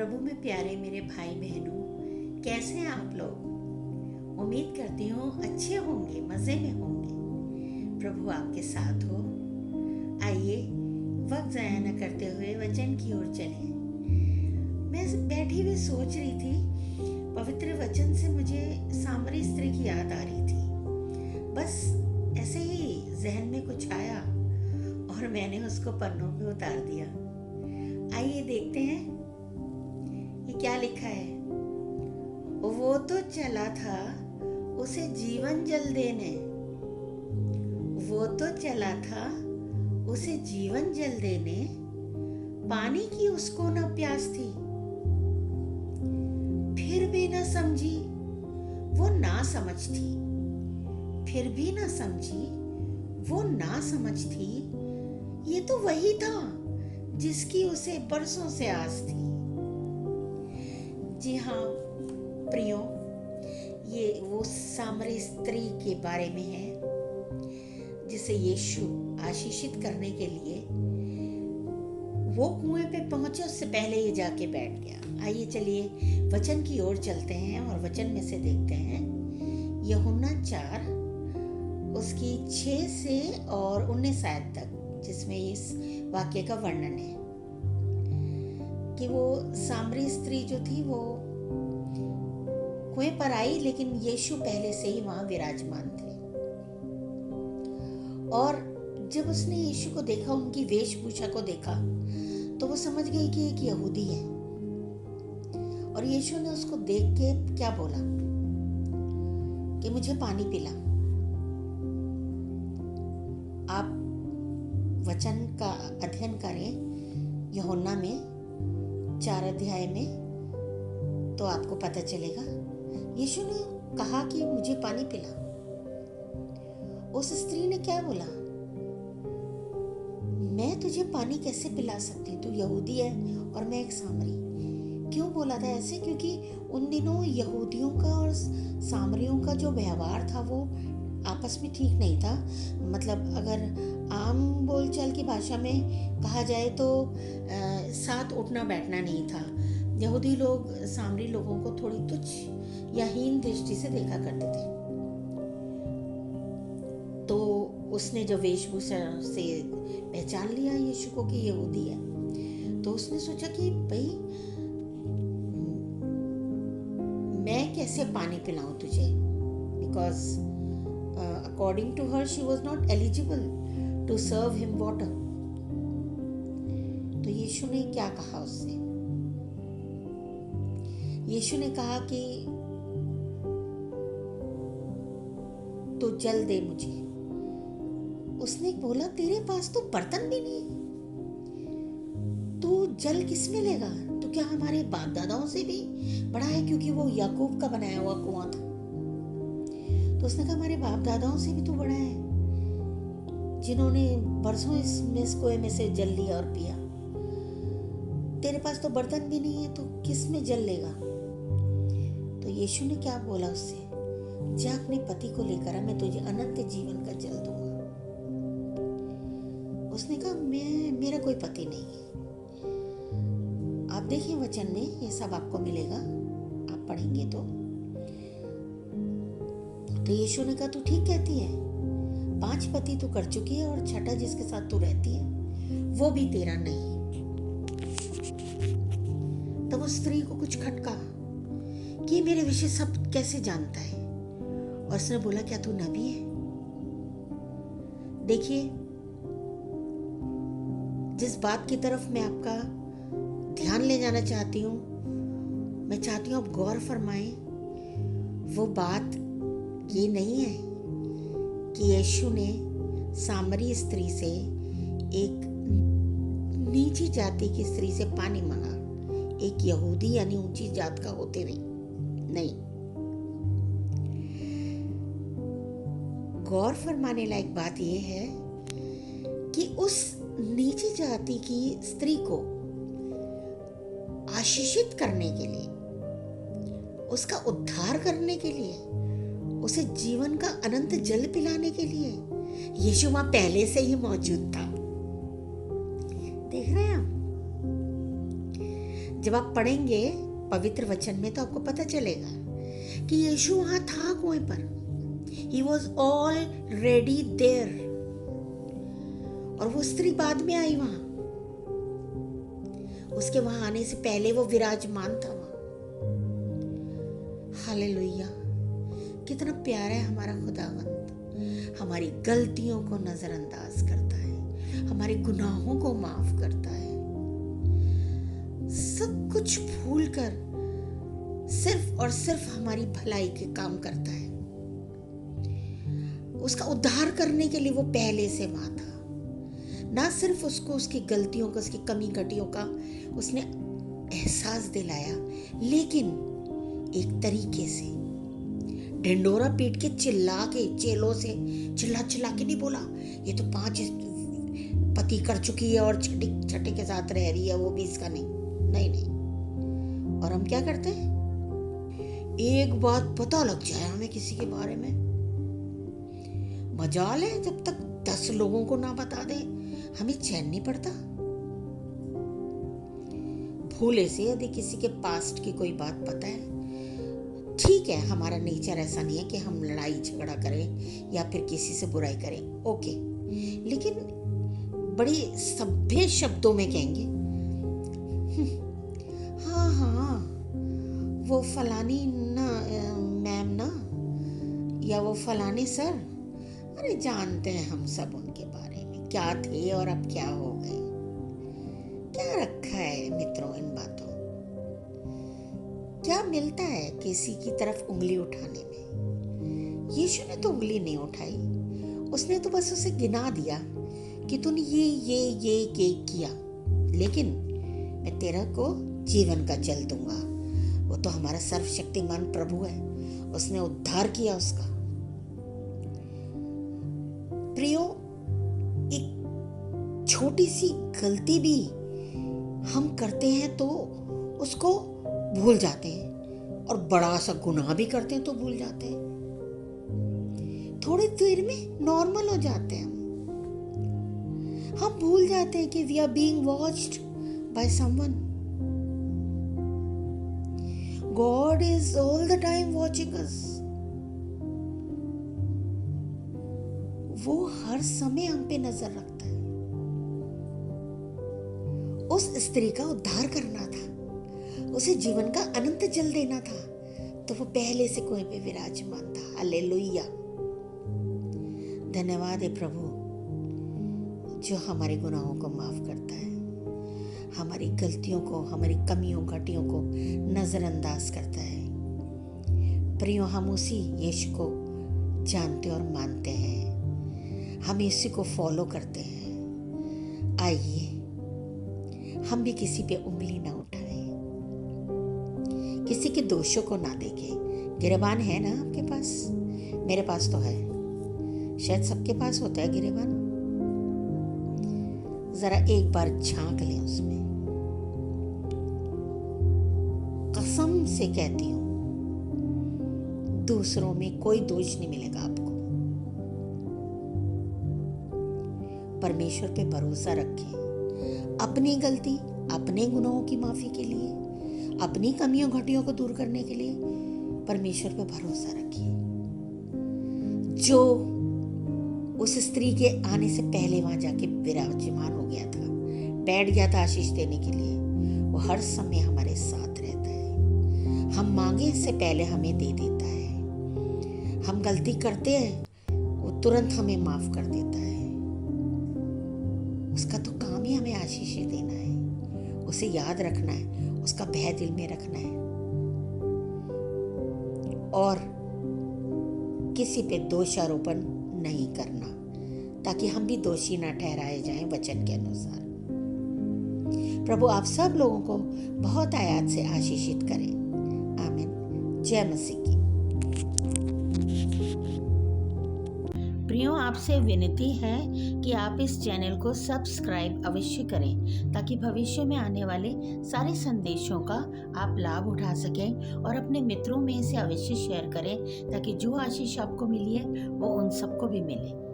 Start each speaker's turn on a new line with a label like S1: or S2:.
S1: प्रभु में प्यारे मेरे भाई बहनों, कैसे हैं आप लोग। उम्मीद करती हूँ अच्छे होंगे, मज़े में होंगे। प्रभु आपके साथ हो। आइए वक्त ज़ाया न करते हुए वचन की ओर चलें। मैं बैठी हुई सोच रही थी, पवित्र वचन से मुझे सामरी स्त्री की याद आ रही थी। बस ऐसे ही जहन में कुछ आया और मैंने उसको पन्नों पे उतार दिया। आइए देखते हैं ये क्या लिखा है। वो तो चला था उसे जीवन जल देने, वो तो चला था उसे जीवन जल देने, पानी की उसको न प्यास थी। फिर भी न समझी वो ना समझ थी, फिर भी न समझी वो ना समझ थी। ये तो वही था जिसकी उसे बरसों से आस थी। जी हाँ प्रियो, ये वो सामरी स्त्री के बारे में है जिसे यीशु आशीषित करने के लिए वो कुएं पे पहुंचे, उससे पहले ये जाके बैठ गया। आइए चलिए वचन की ओर चलते हैं और वचन में से देखते हैं यूहन्ना 4 उसकी 6 से और 19 आयत तक, जिसमें इस वाक्य का वर्णन है कि वो सामरी स्त्री जो थी वो कुएं पर आई, लेकिन यीशु पहले से ही वहां विराजमान थे। और जब उसने यीशु को देखा, उनकी वेशभूषा को देखा, तो वो समझ गई कि एक यहूदी है। और यीशु ने उसको देख के क्या बोला कि मुझे पानी पिला। आप वचन का अध्ययन करें यूहन्ना में 4 अध्याय में, तो आपको पता चलेगा। यीशु ने कहा कि मुझे पानी पिला। उस स्त्री ने क्या बोला, मैं तुझे पानी कैसे पिला सकती, तू यहूदी है और मैं एक सामरी। क्यों बोला था ऐसे? क्योंकि उन दिनों यहूदियों का और सामरियों का जो व्यवहार था वो आपस में ठीक नहीं था। मतलब अगर आम बोलचाल की भाषा में कहा जाए तो साथ उठना बैठना नहीं था। यहूदी लोग सामरी लोगों को थोड़ी तुच्छ या हीन दृष्टि से देखा करते थे। तो उसने जब वेशभूषा से पहचान लिया यीशु को कि यहूदी है, तो उसने सोचा कि भाई मैं कैसे पानी पिलाऊं तुझे, because according to her she was not eligible to serve him water। तो यीशु ने क्या कहा उससे? यीशु ने कहा कि तू जल दे मुझे। उसने बोला तेरे पास तो बर्तन भी नहीं, तू जल किस में लेगा? तो क्या हमारे बाप दादाओं से भी बड़ा है? क्योंकि वो याकूब का बनाया हुआ कुआं था। तो उसने कहा हमारे बाप दादाओं से भी तो बड़ा है, जिन्होंने बरसों इस कुएं में से जल लिया और पिया। तेरे पास तो बर्तन भी नहीं है, तो किस में जल लेगा? तो यीशु ने क्या बोला उससे? जा अपने पति को लेकर आ, मैं तुझे अनंत जीवन का जल दूंगा। उसने कहा मेरा कोई पति नहीं है। आप देखिए वचन में ये सब आपको मिलेगा, आप पढ़ेंगे तो यीशु ने कहा तू ठीक कहती है, 5 पति तू कर चुकी है और छठा जिसके साथ तू रहती है वो भी तेरा नहीं। तब उस स्त्री को कुछ खटका कि मेरे विषय सब कैसे जानता है। और उसने बोला क्या तू नबी है? देखिए, जिस बात की तरफ मैं आपका ध्यान ले जाना चाहती हूँ, मैं चाहती हूँ आप गौर फरमाएं। वो बात ये नहीं है कि यीशु ने सामरी स्त्री से, एक नीची जाति की स्त्री से पानी मांगा, एक यहूदी यानी ऊंची जात का होते हुए नहीं। गौर फरमाने लायक बात यह है कि उस नीची जाति की स्त्री को आशीषित करने के लिए, उसका उद्धार करने के लिए, उसे जीवन का अनंत जल पिलाने के लिए यीशु वहां पहले से ही मौजूद था। देख रहे हैं आप? जब आप पढ़ेंगे पवित्र वचन में तो आपको पता चलेगा कि यीशु वहां था कुएं पर। He was already there। और वो स्त्री बाद में आई वहां, उसके वहां आने से पहले वो विराजमान था वहां। हालेलुया, कितना प्यारा है हमारा खुदावंद। हमारी गलतियों को नजरअंदाज करता है, हमारे गुनाहों को माफ करता है, सब कुछ भूलकर सिर्फ और सिर्फ हमारी भलाई के काम करता है। उसका उद्धार करने के लिए वो पहले से वहां था। ना सिर्फ उसको उसकी गलतियों का, उसकी कमी घटियों का उसने एहसास दिलाया, लेकिन एक तरीके से ढिंडोरा पीट के चिल्ला के, चेलों से चिल्ला के नहीं बोला ये तो 5 पति कर चुकी है और छठे के साथ रह रही है, वो भी इसका नहीं। और हम क्या करते हैं, एक बात पता लग जाए हमें किसी के बारे में, मजाल है जब तक 10 लोगों को ना बता दे हमें चैन नहीं पड़ता। भूले से यदि किसी के पास्ट की कोई बात पता है, ठीक है, हमारा नेचर ऐसा नहीं है कि हम लड़ाई झगड़ा करें या फिर किसी से बुराई करें, ओके, लेकिन बड़ी सभ्य शब्दों में कहेंगे हाँ वो फलानी ना मैम ना, या वो फलाने सर, अरे जानते हैं हम सब उनके बारे में, क्या थे और अब क्या हो गए। क्या रखा है मित्रों इन बातों, क्या मिलता है किसी की तरफ उंगली उठाने में। यीशु ने तो उंगली नहीं उठाई, उसने तो बस उसे गिना दिया कि तूने ये किया, लेकिन मैं तेरा को जीवन का जल दूंगा। वो तो हमारा सर्वशक्तिमान प्रभु है, उसने उद्धार किया उसका। प्रियो, एक छोटी सी गलती भी हम करते हैं तो उसको भूल जाते हैं, और बड़ा सा गुनाह भी करते हैं तो भूल जाते हैं। थोड़ी देर में नॉर्मल हो जाते हैं हम भूल जाते हैं कि we are being watched by someone. God is all the time watching us। वो हर समय हम पे नजर रखता है। उस स्त्री का उद्धार करना था, उसे जीवन का अनंत जल देना था, तो वो पहले से कुएं पे विराजमान था। हालेलुया, धन्यवाद है प्रभु जो हमारे गुनाहों को माफ करता है, हमारी गलतियों को, हमारी कमियों घटियों को नजरअंदाज करता है। प्रियो, हम उसी यीशु को जानते और मानते हैं, हम इसी को फॉलो करते हैं। आइए हम भी किसी पे उंगली ना उठाएं, किसी के दोषों को ना देखें। गिरेबान है ना आपके पास? मेरे पास तो है, शायद सबके पास होता है गिरेबान। जरा एक बार झांक लें उसमें। कसम से कहती हूं, दूसरों में कोई दोष नहीं मिलेगा आपको। परमेश्वर पे भरोसा रखें, अपनी गलती, अपने गुनाहों की माफी के लिए, अपनी कमियों घटियों को दूर करने के लिए परमेश्वर पे भरोसा रखिए। जो उस स्त्री के आने से पहले वहां जाके विराजमान हो गया था, बैठ गया था आशीष देने के लिए, वो हर समय हमारे साथ रहता है। हम मांगे इससे पहले हमें दे देता है। हम गलती करते हैं, वो तुरंत हमें माफ कर देता है। उसका तो काम ही हमें आशीष देना है, उसे याद रखना है, उसका भय दिल में रखना है, और किसी पे दोषारोपण नहीं करना, ताकि हम भी दोषी ना ठहराए जाएं वचन के अनुसार। प्रभु आप सब लोगों को बहुत आयात से आशीषित करें। आमीन। जय मसीह की। प्रियो, आपसे विनती है कि आप इस चैनल को सब्सक्राइब अवश्य करें, ताकि भविष्य में आने वाले सारे संदेशों का आप लाभ उठा सकें, और अपने मित्रों में इसे अवश्य शेयर करें, ताकि जो आशीष आपको मिली है वो उन सबको भी मिले।